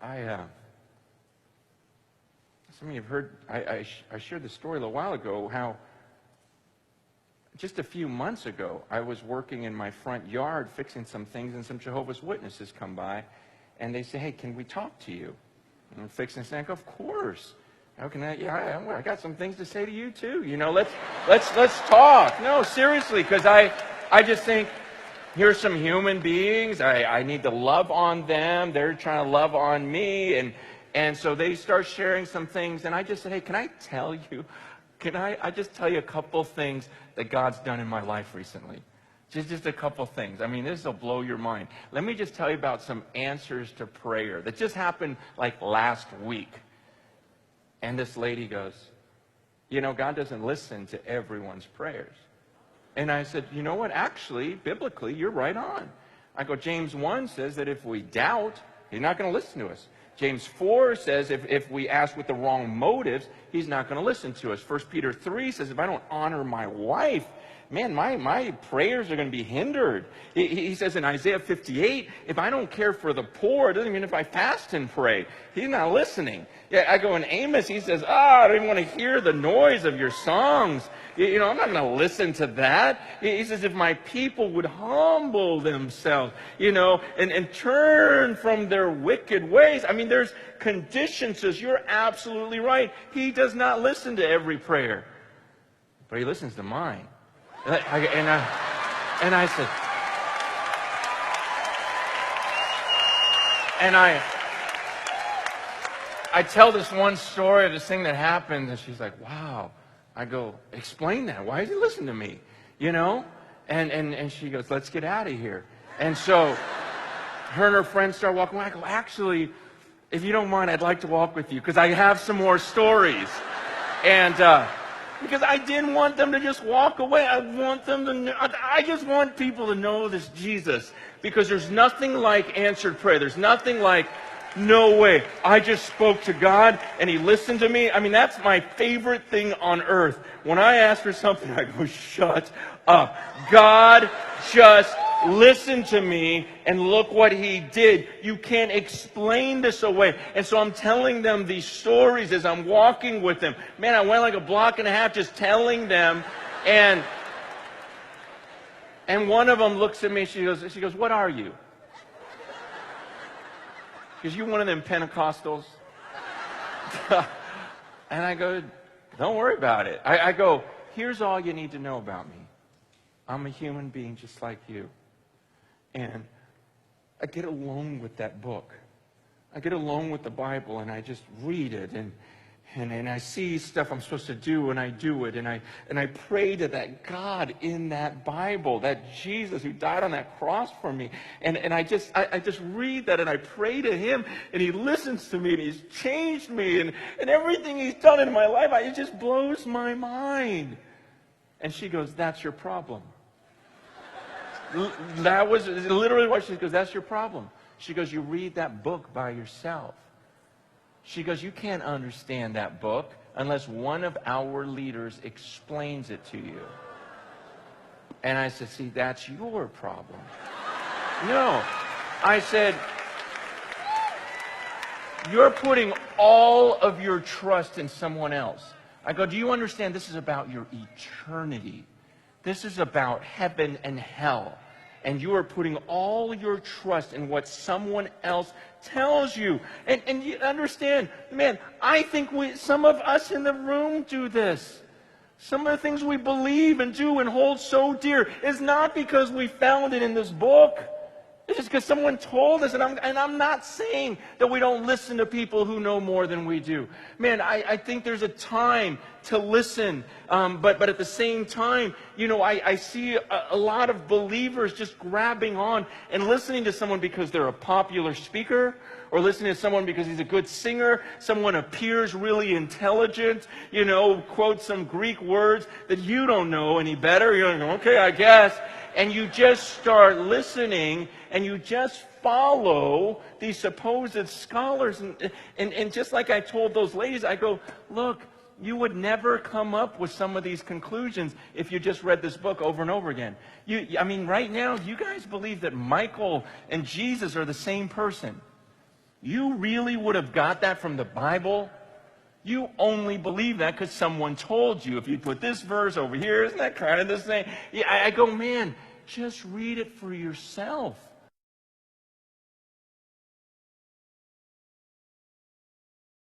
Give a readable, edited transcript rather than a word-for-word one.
Some of you have heard, I shared the story a little while ago, how just a few months ago, I was working in my front yard fixing some things, and some Jehovah's Witnesses come by, and they say, hey, can we talk to you? And I'm fixing something. I go, of course. How can I? Yeah, I got some things to say to you too. You know, let's talk. No, seriously, because I just think, here's some human beings. I need to love on them. They're trying to love on me. And so they start sharing some things. And I just said, hey, can I tell you, I just tell you a couple things that God's done in my life recently? Just a couple things. I mean, this will blow your mind. Let me just tell you about some answers to prayer that just happened like last week. And this lady goes, you know, God doesn't listen to everyone's prayers. And I said, you know what? Actually, biblically, you're right on. I go, James 1 says that if we doubt, he's not going to listen to us. James 4 says if we ask with the wrong motives, he's not going to listen to us. 1 Peter 3 says if I don't honor my wife, man, my prayers are going to be hindered. He says in Isaiah 58, if I don't care for the poor, it doesn't mean if I fast and pray. He's not listening. Yeah, I go in Amos, he says, I don't even want to hear the noise of your songs. You know, I'm not going to listen to that. He says, if my people would humble themselves, you know, and turn from their wicked ways. I mean, there's conditions. Says, you're absolutely right. He does not listen to every prayer, but he listens to mine. And I said, and I tell this one story of this thing that happened, and she's like, wow. I go, explain that. Why does he listen to me? You know? And she goes, let's get out of here. And so her and her friends start walking away. I go, actually, if you don't mind, I'd like to walk with you because I have some more stories. And because I didn't want them to just walk away. I want them to know, I just want people to know this Jesus, because there's nothing like answered prayer. There's nothing like, no way, I just spoke to God and he listened to me. I mean, that's my favorite thing on earth. When I ask for something, I go, shut up. God just listened to me and look what he did. You can't explain this away. And so I'm telling them these stories as I'm walking with them. Man, I went like a block and a half just telling them. And one of them looks at me, she goes, what are you? Because you're one of them Pentecostals. And I go, don't worry about it. I go, here's all you need to know about me. I'm a human being just like you. And I get alone with that book. I get alone with the Bible and I just read it and I see stuff I'm supposed to do and I do it and I pray to that God in that Bible, that Jesus who died on that cross for me. And I just read that and I pray to him and he listens to me and he's changed me and everything he's done in my life, it just blows my mind. And she goes, that's your problem. That was literally what she goes, that's your problem. She goes, you read that book by yourself. She goes, you can't understand that book unless one of our leaders explains it to you. And I said, see, that's your problem. No. I said, you're putting all of your trust in someone else. I go, do you understand this is about your eternity? This is about heaven and hell. And you are putting all your trust in what someone else tells you. And you understand, man, I think some of us in the room do this. Some of the things we believe and do and hold so dear is not because we found it in this book. It's just because someone told us. And I'm not saying that we don't listen to people who know more than we do. Man, I think there's a time to listen. But at the same time, you know, I see a lot of believers just grabbing on and listening to someone because they're a popular speaker, or listening to someone because he's a good singer, someone appears really intelligent, you know, quotes some Greek words that you don't know any better. You're like, okay, I guess. And you just start listening and you just follow these supposed scholars. And just like I told those ladies, I go, look, you would never come up with some of these conclusions if you just read this book over and over again. I mean, right now, you guys believe that Michael and Jesus are the same person. You really would have got that from the Bible? You only believe that because someone told you. If you put this verse over here, isn't that kind of the same? Yeah, I go, man, just read it for yourself.